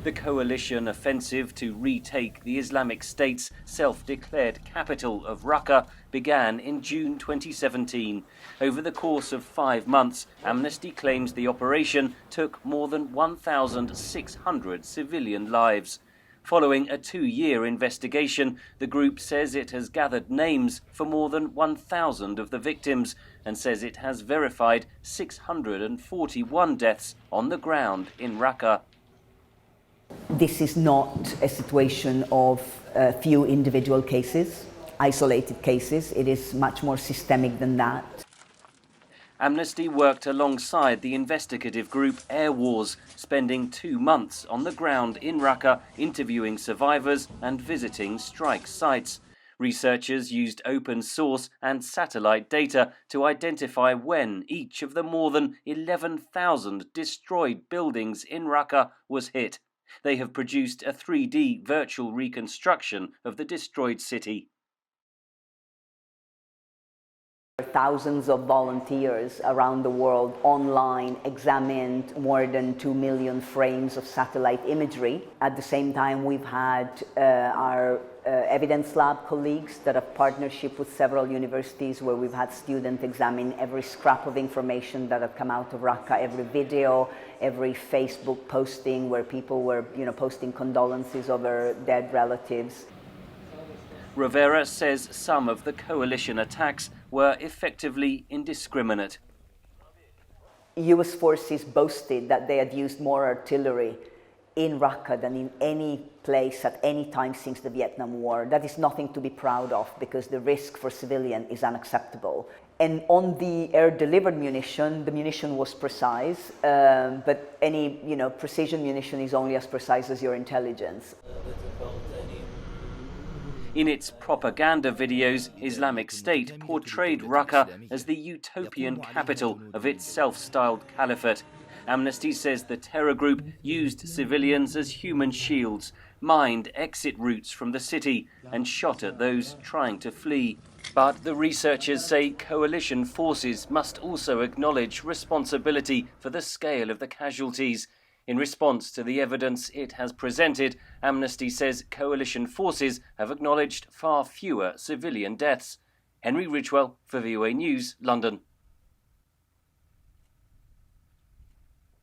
The coalition offensive to retake the Islamic State's self-declared capital of Raqqa began in June 2017. Over the course of 5 months, Amnesty claims the operation took more than 1,600 civilian lives. Following a 2-year investigation, the group says it has gathered names for more than 1,000 of the victims and says it has verified 641 deaths on the ground in Raqqa. This is not a situation of a few individual cases, isolated cases. It is much more systemic than that. Amnesty worked alongside the investigative group Air Wars, spending 2 months on the ground in Raqqa interviewing survivors and visiting strike sites. Researchers used open source and satellite data to identify when each of the more than 11,000 destroyed buildings in Raqqa was hit. They have produced a 3D virtual reconstruction of the destroyed city. Thousands of volunteers around the world online examined more than 2 million frames of satellite imagery. At the same time, we've had our evidence lab colleagues that have partnership with several universities where we've had students examine every scrap of information that have come out of Raqqa, every video, every Facebook posting where people were posting condolences over dead relatives. Rivera says some of the coalition attacks were effectively indiscriminate. US forces boasted that they had used more artillery in Raqqa than in any place at any time since the Vietnam War. That is nothing to be proud of because the risk for civilian is unacceptable. And on the air-delivered munition, the munition was precise, but any precision munition is only as precise as your intelligence. In its propaganda videos, Islamic State portrayed Raqqa as the utopian capital of its self-styled caliphate. Amnesty says the terror group used civilians as human shields, mined exit routes from the city, and shot at those trying to flee. But the researchers say coalition forces must also acknowledge responsibility for the scale of the casualties. In response to the evidence it has presented, Amnesty says coalition forces have acknowledged far fewer civilian deaths. Henry Ridgwell for VOA News, London.